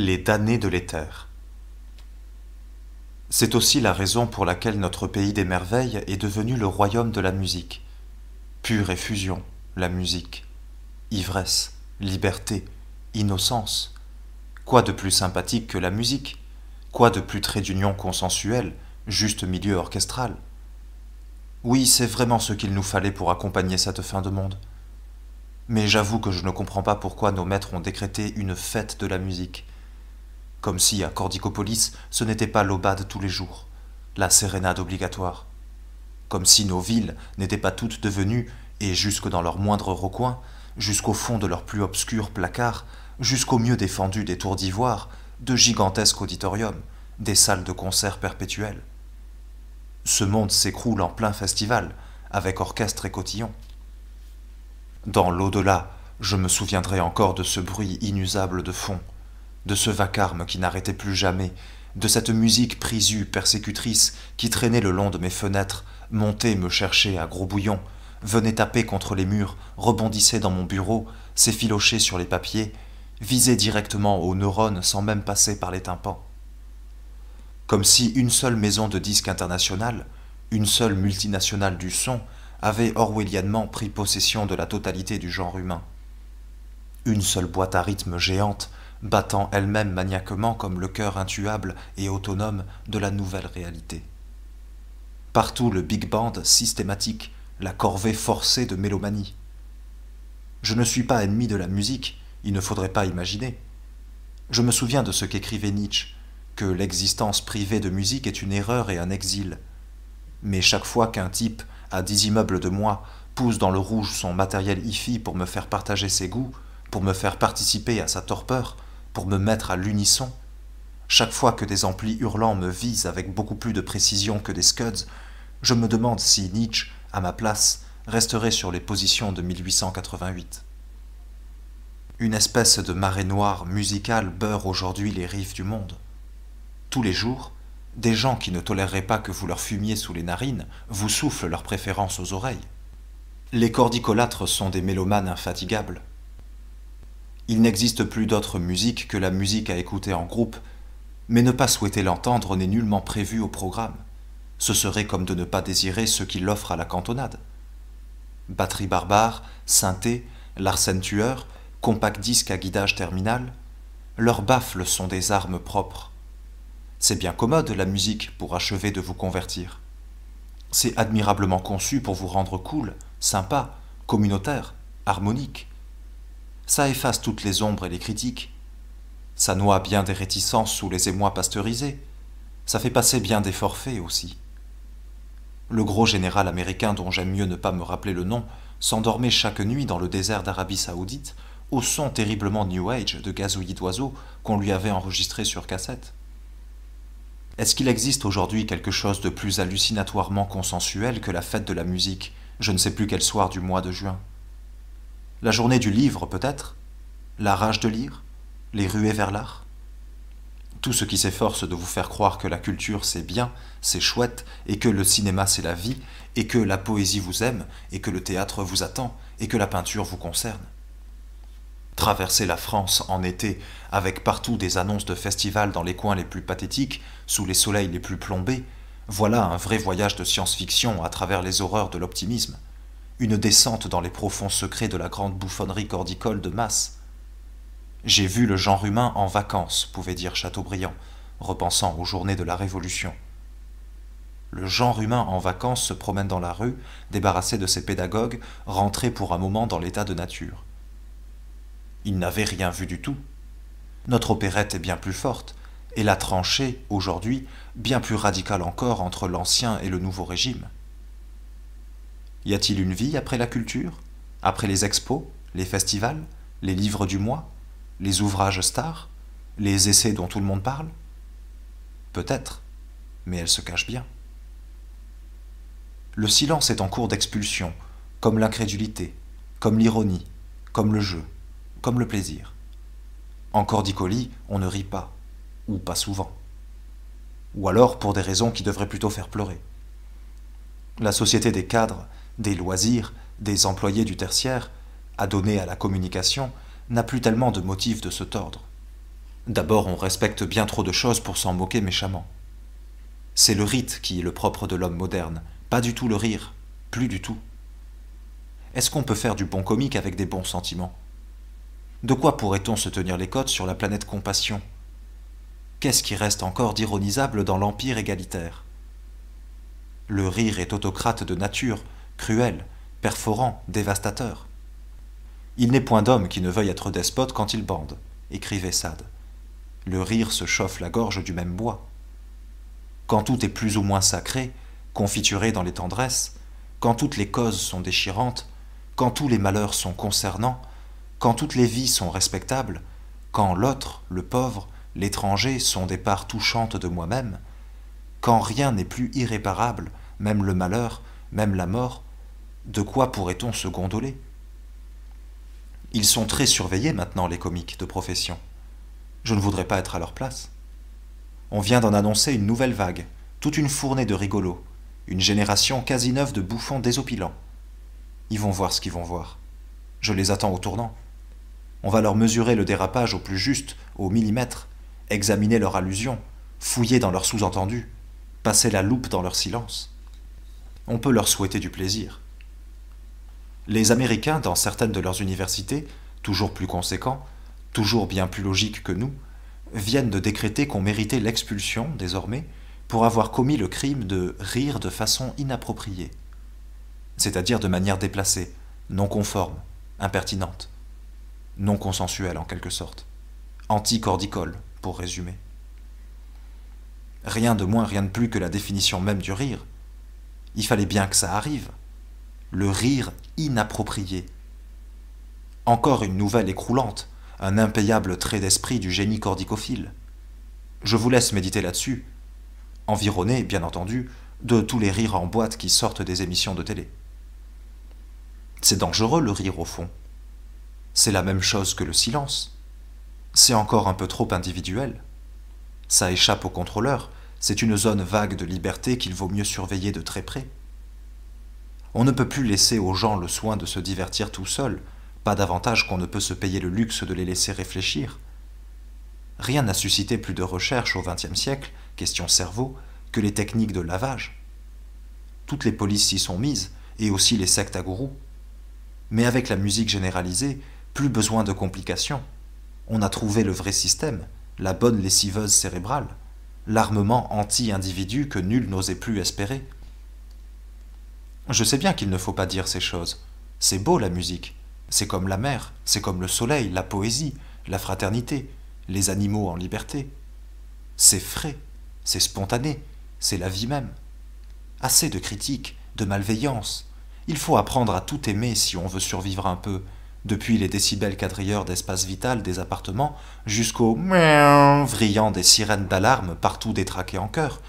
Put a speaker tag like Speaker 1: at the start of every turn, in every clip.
Speaker 1: Les damnés de l'éther. C'est aussi la raison pour laquelle notre pays des merveilles est devenu le royaume de la musique. Pure effusion, la musique. Ivresse, liberté, innocence. Quoi de plus sympathique que la musique? Quoi de plus trait d'union consensuel, juste milieu orchestral? Oui, c'est vraiment ce qu'il nous fallait pour accompagner cette fin de monde. Mais j'avoue que je ne comprends pas pourquoi nos maîtres ont décrété une fête de la musique. Comme si, à Cordicopolis, ce n'était pas l'aubade tous les jours, la sérénade obligatoire. Comme si nos villes n'étaient pas toutes devenues, et jusque dans leurs moindres recoins, jusqu'au fond de leurs plus obscurs placards, jusqu'au mieux défendus des tours d'ivoire, de gigantesques auditoriums, des salles de concert perpétuelles. Ce monde s'écroule en plein festival, avec orchestre et cotillon. Dans l'au-delà, je me souviendrai encore de ce bruit inusable de fond, de ce vacarme qui n'arrêtait plus jamais, de cette musique prisue, persécutrice, qui traînait le long de mes fenêtres, montait me chercher à gros bouillon, venait taper contre les murs, rebondissait dans mon bureau, s'effilochait sur les papiers, visait directement aux neurones sans même passer par les tympans. Comme si une seule maison de disques internationale, une seule multinationale du son, avait orwellianement pris possession de la totalité du genre humain. Une seule boîte à rythme géante, battant elle-même maniaquement comme le cœur intuable et autonome de la nouvelle réalité. Partout le big band systématique, la corvée forcée de mélomanie. Je ne suis pas ennemi de la musique, il ne faudrait pas imaginer. Je me souviens de ce qu'écrivait Nietzsche, que l'existence privée de musique est une erreur et un exil. Mais chaque fois qu'un type, à 10 immeubles de moi, pousse dans le rouge son matériel hi-fi pour me faire partager ses goûts, pour me faire participer à sa torpeur, pour me mettre à l'unisson, chaque fois que des amplis hurlants me visent avec beaucoup plus de précision que des scuds, je me demande si Nietzsche, à ma place, resterait sur les positions de 1888. Une espèce de marée noire musicale beurre aujourd'hui les rives du monde. Tous les jours, des gens qui ne toléreraient pas que vous leur fumiez sous les narines vous soufflent leur préférence aux oreilles. Les cordicolâtres sont des mélomanes infatigables. Il n'existe plus d'autre musique que la musique à écouter en groupe, mais ne pas souhaiter l'entendre n'est nullement prévu au programme. Ce serait comme de ne pas désirer ceux qui l'offrent à la cantonade. Batterie barbare, synthé, Larsen tueur, compact disque à guidage terminal, leurs baffles sont des armes propres. C'est bien commode la musique pour achever de vous convertir. C'est admirablement conçu pour vous rendre cool, sympa, communautaire, harmonique. Ça efface toutes les ombres et les critiques. Ça noie bien des réticences sous les émois pasteurisés. Ça fait passer bien des forfaits aussi. Le gros général américain dont j'aime mieux ne pas me rappeler le nom s'endormait chaque nuit dans le désert d'Arabie Saoudite au son terriblement New Age de gazouillis d'oiseaux qu'on lui avait enregistré sur cassette. Est-ce qu'il existe aujourd'hui quelque chose de plus hallucinatoirement consensuel que la fête de la musique, je ne sais plus quel soir du mois de juin? La journée du livre, peut-être? La rage de lire? Les ruées vers l'art? Tout ce qui s'efforce de vous faire croire que la culture c'est bien, c'est chouette, et que le cinéma c'est la vie, et que la poésie vous aime, et que le théâtre vous attend, et que la peinture vous concerne. Traverser la France en été, avec partout des annonces de festivals dans les coins les plus pathétiques, sous les soleils les plus plombés, voilà un vrai voyage de science-fiction à travers les horreurs de l'optimisme, une descente dans les profonds secrets de la grande bouffonnerie cordicole de masse. J'ai vu le genre humain en vacances, pouvait dire Chateaubriand, repensant aux journées de la Révolution. Le genre humain en vacances se promène dans la rue, débarrassé de ses pédagogues, rentré pour un moment dans l'état de nature. Il n'avait rien vu du tout. Notre opérette est bien plus forte, et la tranchée, aujourd'hui, bien plus radicale encore entre l'ancien et le nouveau régime. Y a-t-il une vie après la culture? Après les expos, les festivals, les livres du mois, les ouvrages stars, les essais dont tout le monde parle? Peut-être, mais elle se cache bien. Le silence est en cours d'expulsion, comme l'incrédulité, comme l'ironie, comme le jeu, comme le plaisir. En cordicolis, on ne rit pas, ou pas souvent. Ou alors pour des raisons qui devraient plutôt faire pleurer. La société des cadres, des loisirs, des employés du tertiaire, adonnés à la communication, n'a plus tellement de motifs de se tordre. D'abord, on respecte bien trop de choses pour s'en moquer méchamment. C'est le rite qui est le propre de l'homme moderne, pas du tout le rire, plus du tout. Est-ce qu'on peut faire du bon comique avec des bons sentiments? De quoi pourrait-on se tenir les côtes sur la planète compassion? Qu'est-ce qui reste encore d'ironisable dans l'empire égalitaire? Le rire est autocrate de nature, cruel, perforant, dévastateur. Il n'est point d'homme qui ne veuille être despote quand il bande, écrivait Sade. Le rire se chauffe la gorge du même bois. Quand tout est plus ou moins sacré, confituré dans les tendresses, quand toutes les causes sont déchirantes, quand tous les malheurs sont concernants, quand toutes les vies sont respectables, quand l'autre, le pauvre, l'étranger sont des parts touchantes de moi-même, quand rien n'est plus irréparable, même le malheur, même la mort, de quoi pourrait-on se gondoler? Ils sont très surveillés maintenant, les comiques de profession. Je ne voudrais pas être à leur place. On vient d'en annoncer une nouvelle vague, toute une fournée de rigolos, une génération quasi neuve de bouffons désopilants. Ils vont voir ce qu'ils vont voir. Je les attends au tournant. On va leur mesurer le dérapage au plus juste, au millimètre, examiner leur allusion, fouiller dans leurs sous-entendus, passer la loupe dans leur silence. On peut leur souhaiter du plaisir. Les Américains, dans certaines de leurs universités, toujours plus conséquents, toujours bien plus logiques que nous, viennent de décréter qu'on méritait l'expulsion, désormais, pour avoir commis le crime de rire de façon inappropriée, c'est-à-dire de manière déplacée, non conforme, impertinente, non consensuelle en quelque sorte, anticordicole, pour résumer. Rien de moins, rien de plus que la définition même du rire. Il fallait bien que ça arrive. Le rire inapproprié. Encore une nouvelle écroulante, un impayable trait d'esprit du génie cordicophile. Je vous laisse méditer là-dessus, environné, bien entendu, de tous les rires en boîte qui sortent des émissions de télé. C'est dangereux le rire au fond. C'est la même chose que le silence. C'est encore un peu trop individuel. Ça échappe au contrôleur, c'est une zone vague de liberté qu'il vaut mieux surveiller de très près. On ne peut plus laisser aux gens le soin de se divertir tout seuls, pas davantage qu'on ne peut se payer le luxe de les laisser réfléchir. Rien n'a suscité plus de recherches au XXe siècle, question cerveau, que les techniques de lavage. Toutes les polices s'y sont mises, et aussi les sectes à gourous. Mais avec la musique généralisée, plus besoin de complications. On a trouvé le vrai système, la bonne lessiveuse cérébrale, l'armement anti-individu que nul n'osait plus espérer. Je sais bien qu'il ne faut pas dire ces choses. C'est beau la musique. C'est comme la mer, c'est comme le soleil, la poésie, la fraternité, les animaux en liberté. C'est frais, c'est spontané, c'est la vie même. Assez de critiques, de malveillance. Il faut apprendre à tout aimer si on veut survivre un peu, depuis les décibels quadrilleurs d'espace vital des appartements jusqu'au miaou vrillant des sirènes d'alarme partout détraquées en chœur,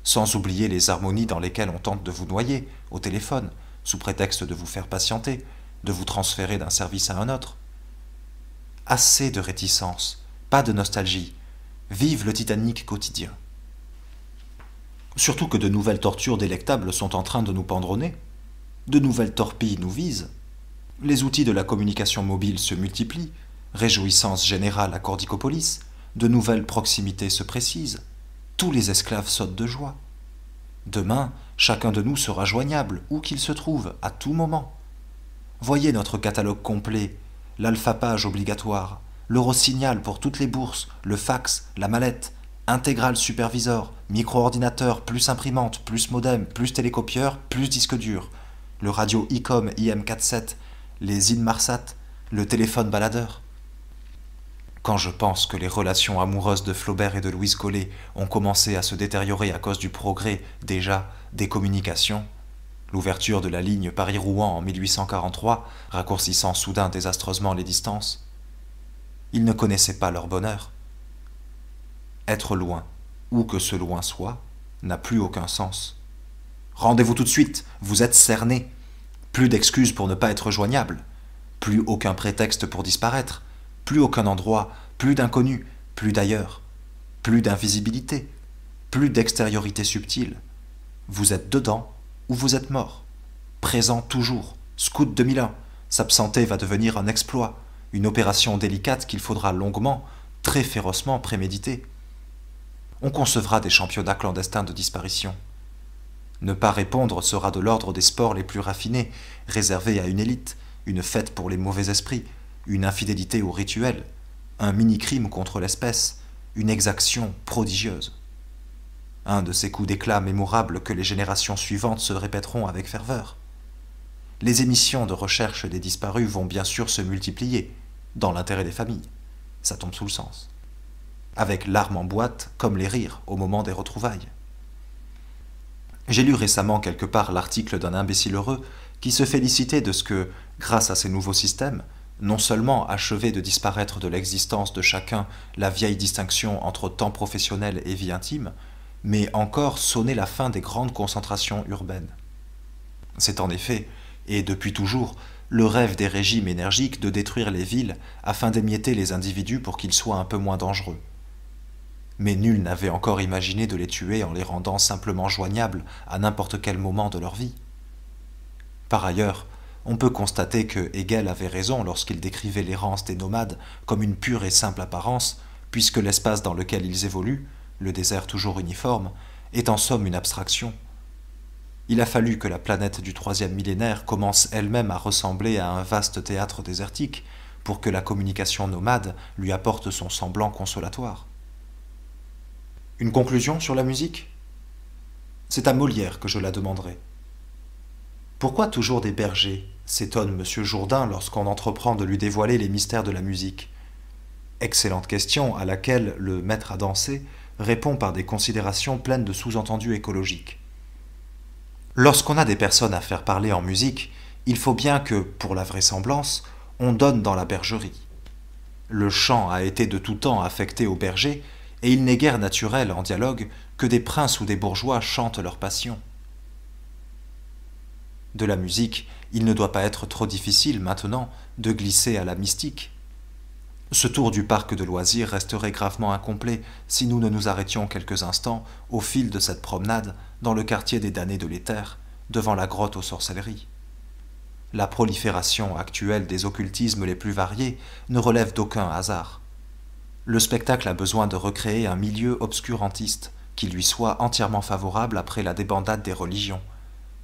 Speaker 1: sans oublier les harmonies dans lesquelles on tente de vous noyer, au téléphone, sous prétexte de vous faire patienter, de vous transférer d'un service à un autre. Assez de réticence, pas de nostalgie. Vive le Titanic quotidien. Surtout que de nouvelles tortures délectables sont en train de nous pendre au nez. De nouvelles torpilles nous visent. Les outils de la communication mobile se multiplient, réjouissance générale à Cordicopolis, de nouvelles proximités se précisent. Tous les esclaves sautent de joie. Demain, chacun de nous sera joignable, où qu'il se trouve, à tout moment. Voyez notre catalogue complet, l'alphapage obligatoire, l'eurosignal pour toutes les bourses, le fax, la mallette, intégral supervisor, micro-ordinateur, plus imprimante, plus modem, plus télécopieur, plus disque dur, le radio ICOM IM47, les Inmarsat, le téléphone baladeur. Quand je pense que les relations amoureuses de Flaubert et de Louise Collet ont commencé à se détériorer à cause du progrès, déjà, des communications, l'ouverture de la ligne Paris-Rouen en 1843, raccourcissant soudain désastreusement les distances, ils ne connaissaient pas leur bonheur. Être loin, où que ce loin soit, n'a plus aucun sens. Rendez-vous tout de suite, vous êtes cerné. Plus d'excuses pour ne pas être joignable, plus aucun prétexte pour disparaître, plus aucun endroit, plus d'inconnu, plus d'ailleurs, plus d'invisibilité, plus d'extériorité subtile. Vous êtes dedans ou vous êtes mort. Présent toujours, scout 2001, s'absenter va devenir un exploit, une opération délicate qu'il faudra longuement, très férocement prémédité. On concevra des championnats clandestins de disparition. Ne pas répondre sera de l'ordre des sports les plus raffinés, réservés à une élite, une fête pour les mauvais esprits, une infidélité au rituel, un mini-crime contre l'espèce, une exaction prodigieuse. Un de ces coups d'éclat mémorables que les générations suivantes se répéteront avec ferveur. Les émissions de recherche des disparus vont bien sûr se multiplier, dans l'intérêt des familles. Ça tombe sous le sens. Avec l'arme en boîte, comme les rires au moment des retrouvailles. J'ai lu récemment quelque part l'article d'un imbécile heureux qui se félicitait de ce que, grâce à ces nouveaux systèmes, non seulement achevait de disparaître de l'existence de chacun la vieille distinction entre temps professionnel et vie intime, mais encore sonner la fin des grandes concentrations urbaines. C'est en effet, et depuis toujours, le rêve des régimes énergiques de détruire les villes afin d'émietter les individus pour qu'ils soient un peu moins dangereux. Mais nul n'avait encore imaginé de les tuer en les rendant simplement joignables à n'importe quel moment de leur vie. Par ailleurs, on peut constater que Hegel avait raison lorsqu'il décrivait l'errance des nomades comme une pure et simple apparence, puisque l'espace dans lequel ils évoluent, le désert toujours uniforme, est en somme une abstraction. Il a fallu que la planète du troisième millénaire commence elle-même à ressembler à un vaste théâtre désertique pour que la communication nomade lui apporte son semblant consolatoire. Une conclusion sur la musique ? C'est à Molière que je la demanderai. Pourquoi toujours des bergers ? S'étonne M. Jourdain lorsqu'on entreprend de lui dévoiler les mystères de la musique. Excellente question à laquelle le maître à danser répond par des considérations pleines de sous-entendus écologiques. Lorsqu'on a des personnes à faire parler en musique, il faut bien que, pour la vraisemblance, on donne dans la bergerie. Le chant a été de tout temps affecté aux bergers, et il n'est guère naturel en dialogue que des princes ou des bourgeois chantent leur passion. De la musique, il ne doit pas être trop difficile maintenant de glisser à la mystique. Ce tour du parc de loisirs resterait gravement incomplet si nous ne nous arrêtions quelques instants au fil de cette promenade dans le quartier des damnés de l'éther, devant la grotte aux sorcelleries. La prolifération actuelle des occultismes les plus variés ne relève d'aucun hasard. Le spectacle a besoin de recréer un milieu obscurantiste qui lui soit entièrement favorable après la débandade des religions,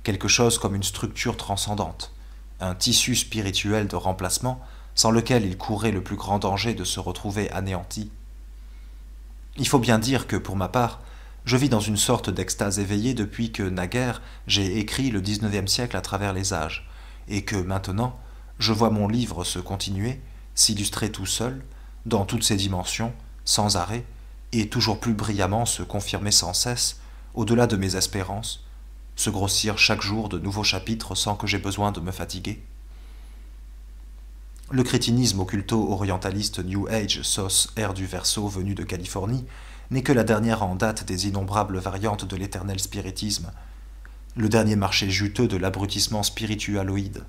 Speaker 1: quelque chose comme une structure transcendante, un tissu spirituel de remplacement sans lequel il courait le plus grand danger de se retrouver anéanti. Il faut bien dire que, pour ma part, je vis dans une sorte d'extase éveillée depuis que, naguère, j'ai écrit le XIXe siècle à travers les âges, et que, maintenant, je vois mon livre se continuer, s'illustrer tout seul, dans toutes ses dimensions, sans arrêt, et toujours plus brillamment se confirmer sans cesse, au-delà de mes espérances, se grossir chaque jour de nouveaux chapitres sans que j'aie besoin de me fatiguer. Le crétinisme occulto-orientaliste New Age sauce air du Verseau venu de Californie n'est que la dernière en date des innombrables variantes de l'éternel spiritisme, le dernier marché juteux de l'abrutissement spiritualoïde,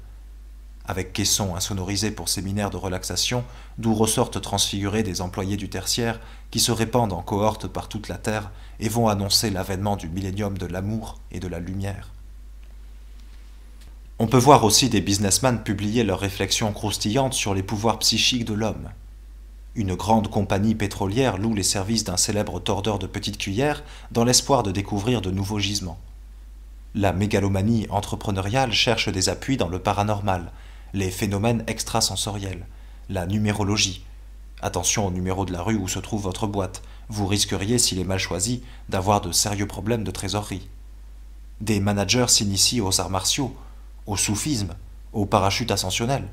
Speaker 1: avec caissons insonorisés pour séminaires de relaxation, d'où ressortent transfigurés des employés du tertiaire qui se répandent en cohorte par toute la terre et vont annoncer l'avènement du millénium de l'amour et de la lumière. On peut voir aussi des businessmen publier leurs réflexions croustillantes sur les pouvoirs psychiques de l'homme. Une grande compagnie pétrolière loue les services d'un célèbre tordeur de petites cuillères dans l'espoir de découvrir de nouveaux gisements. La mégalomanie entrepreneuriale cherche des appuis dans le paranormal, les phénomènes extrasensoriels, la numérologie. Attention au numéro de la rue où se trouve votre boîte, vous risqueriez, s'il est mal choisi, d'avoir de sérieux problèmes de trésorerie. Des managers s'initient aux arts martiaux, au soufisme, au parachute ascensionnel,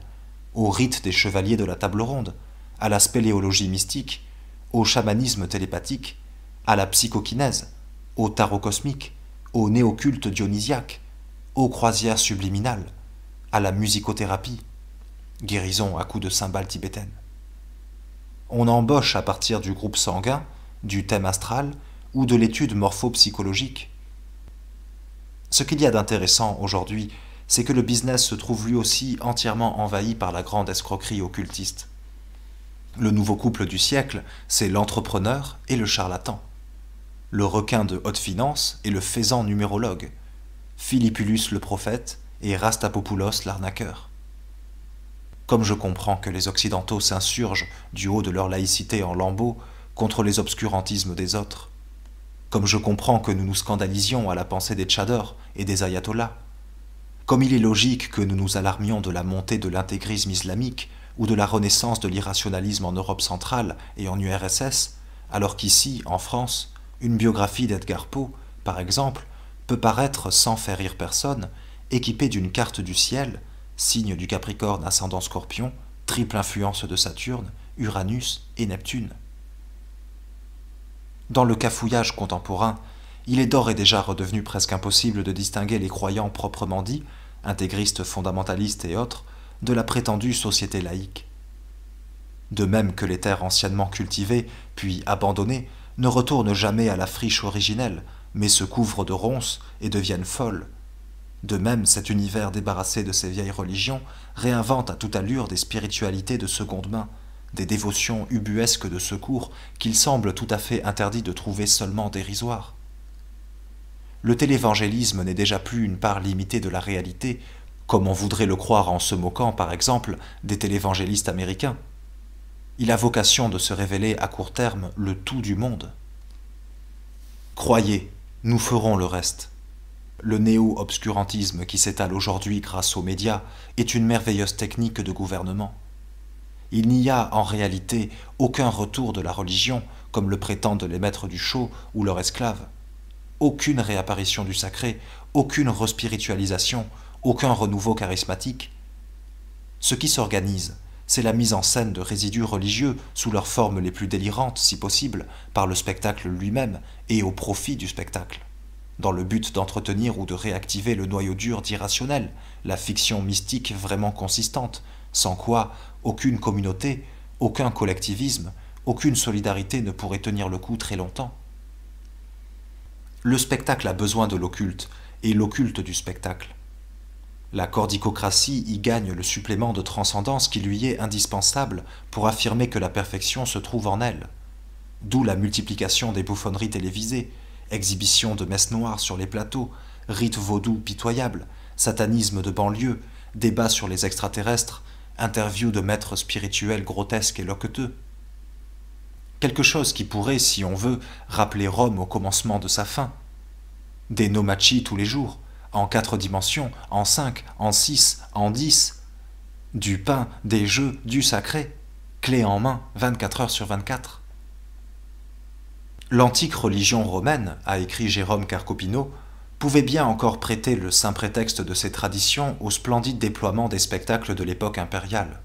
Speaker 1: au rite des chevaliers de la table ronde, à la spéléologie mystique, au chamanisme télépathique, à la psychokinèse, au tarot cosmique, au néoculte dionysiaque, aux croisières subliminales, à la musicothérapie, guérison à coups de cymbales tibétaines. On embauche à partir du groupe sanguin, du thème astral ou de l'étude morphopsychologique. Ce qu'il y a d'intéressant aujourd'hui, c'est que le business se trouve lui aussi entièrement envahi par la grande escroquerie occultiste. Le nouveau couple du siècle, c'est l'entrepreneur et le charlatan, le requin de haute finance et le faisan numérologue, Philippulus le prophète et Rastapopoulos l'arnaqueur. comme je comprends que les Occidentaux s'insurgent du haut de leur laïcité en lambeaux contre les obscurantismes des autres, comme je comprends que nous nous scandalisions à la pensée des tchadors et des ayatollahs, comme il est logique que nous nous alarmions de la montée de l'intégrisme islamique ou de la renaissance de l'irrationalisme en Europe centrale et en URSS, alors qu'ici, en France, une biographie d'Edgar Poe, par exemple, peut paraître, sans faire rire personne, équipée d'une carte du ciel, signe du Capricorne ascendant Scorpion, triple influence de Saturne, Uranus et Neptune. Dans le cafouillage contemporain, il est d'ores et déjà redevenu presque impossible de distinguer les croyants proprement dits, intégristes, fondamentalistes et autres, de la prétendue société laïque. De même que les terres anciennement cultivées, puis abandonnées, ne retournent jamais à la friche originelle, mais se couvrent de ronces et deviennent folles. De même, cet univers débarrassé de ses vieilles religions réinvente à toute allure des spiritualités de seconde main, des dévotions ubuesques de secours qu'il semble tout à fait interdit de trouver seulement dérisoires. Le télévangélisme n'est déjà plus une part limitée de la réalité, comme on voudrait le croire en se moquant, par exemple, des télévangélistes américains. Il a vocation de se révéler à court terme le tout du monde. Croyez, nous ferons le reste. Le néo-obscurantisme qui s'étale aujourd'hui grâce aux médias est une merveilleuse technique de gouvernement. Il n'y a en réalité aucun retour de la religion, comme le prétendent les maîtres du show ou leurs esclaves. Aucune réapparition du sacré, aucune respiritualisation, aucun renouveau charismatique. Ce qui s'organise, c'est la mise en scène de résidus religieux sous leurs formes les plus délirantes, si possible, par le spectacle lui-même et au profit du spectacle, dans le but d'entretenir ou de réactiver le noyau dur d'irrationnel, la fiction mystique vraiment consistante, sans quoi aucune communauté, aucun collectivisme, aucune solidarité ne pourrait tenir le coup très longtemps. Le spectacle a besoin de l'occulte, et l'occulte du spectacle. La cordicocratie y gagne le supplément de transcendance qui lui est indispensable pour affirmer que la perfection se trouve en elle. D'où la multiplication des bouffonneries télévisées, exhibitions de messes noires sur les plateaux, rites vaudous pitoyables, satanisme de banlieue, débats sur les extraterrestres, interviews de maîtres spirituels grotesques et loqueteux. Quelque chose qui pourrait, si on veut, rappeler Rome au commencement de sa fin. Des nomachi tous les jours, en 4 dimensions, en 5, en 6, en 10. Du pain, des jeux, du sacré, clé en main, 24 heures sur 24. L'antique religion romaine, a écrit Jérôme Carcopino, pouvait bien encore prêter le saint prétexte de ses traditions au splendide déploiement des spectacles de l'époque impériale.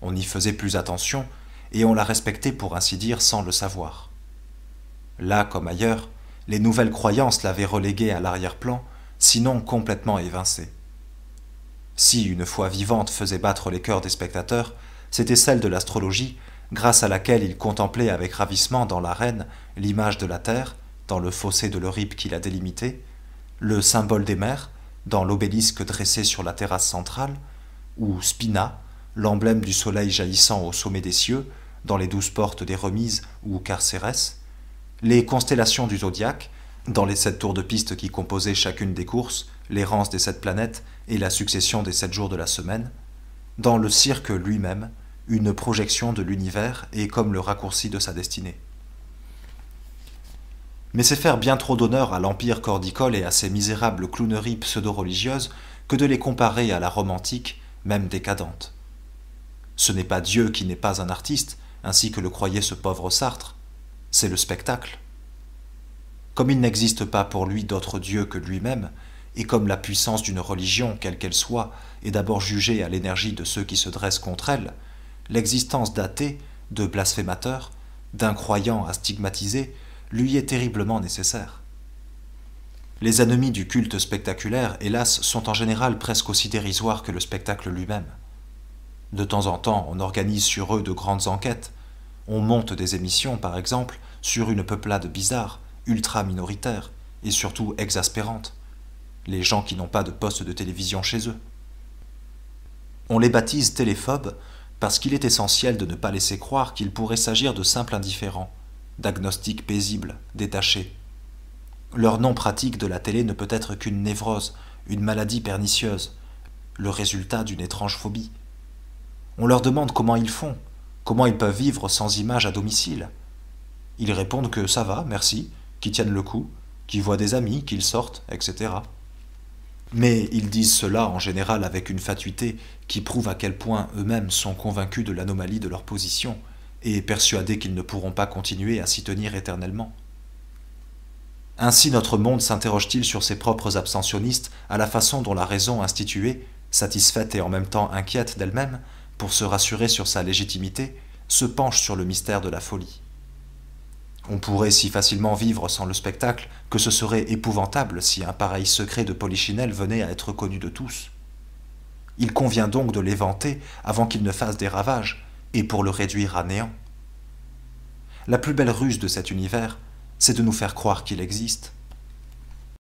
Speaker 1: On y faisait plus attention, et on la respectait pour ainsi dire sans le savoir. Là comme ailleurs, les nouvelles croyances l'avaient reléguée à l'arrière-plan, sinon complètement évincée. Si une foi vivante faisait battre les cœurs des spectateurs, c'était celle de l'astrologie, grâce à laquelle ils contemplaient avec ravissement dans l'arène l'image de la Terre, dans le fossé de l'Euripe qui la délimitait, le symbole des mers, dans l'obélisque dressé sur la terrasse centrale, ou Spina, l'emblème du soleil jaillissant au sommet des cieux, dans les 12 portes des remises ou Carcérès, les constellations du zodiaque, dans les 7 tours de piste qui composaient chacune des courses, l'errance des 7 planètes et la succession des 7 jours de la semaine, dans le cirque lui-même, une projection de l'univers et comme le raccourci de sa destinée. Mais c'est faire bien trop d'honneur à l'empire cordicole et à ses misérables clowneries pseudo-religieuses que de les comparer à la Rome antique, même décadente. Ce n'est pas Dieu qui n'est pas un artiste, ainsi que le croyait ce pauvre Sartre, c'est le spectacle. Comme il n'existe pas pour lui d'autre Dieu que lui-même, et comme la puissance d'une religion, quelle qu'elle soit, est d'abord jugée à l'énergie de ceux qui se dressent contre elle, l'existence d'athées, de blasphémateurs, d'incroyants à stigmatiser, lui est terriblement nécessaire. Les ennemis du culte spectaculaire, hélas, sont en général presque aussi dérisoires que le spectacle lui-même. De temps en temps, on organise sur eux de grandes enquêtes. On monte des émissions, par exemple, sur une peuplade bizarre, ultra-minoritaire et surtout exaspérante. Les gens qui n'ont pas de poste de télévision chez eux. On les baptise téléphobes parce qu'il est essentiel de ne pas laisser croire qu'il pourrait s'agir de simples indifférents, d'agnostiques paisibles, détachés. Leur nom pratique de la télé ne peut être qu'une névrose, une maladie pernicieuse, le résultat d'une étrange phobie. On leur demande comment ils font, comment ils peuvent vivre sans images à domicile. Ils répondent que ça va, merci, qu'ils tiennent le coup, qu'ils voient des amis, qu'ils sortent, etc. Mais ils disent cela en général avec une fatuité qui prouve à quel point eux-mêmes sont convaincus de l'anomalie de leur position et persuadés qu'ils ne pourront pas continuer à s'y tenir éternellement. Ainsi notre monde s'interroge-t-il sur ses propres abstentionnistes à la façon dont la raison instituée, satisfaite et en même temps inquiète d'elle-même, pour se rassurer sur sa légitimité, se penche sur le mystère de la folie. On pourrait si facilement vivre sans le spectacle que ce serait épouvantable si un pareil secret de Polichinelle venait à être connu de tous. Il convient donc de l'éventer avant qu'il ne fasse des ravages, et pour le réduire à néant. La plus belle ruse de cet univers, c'est de nous faire croire qu'il existe.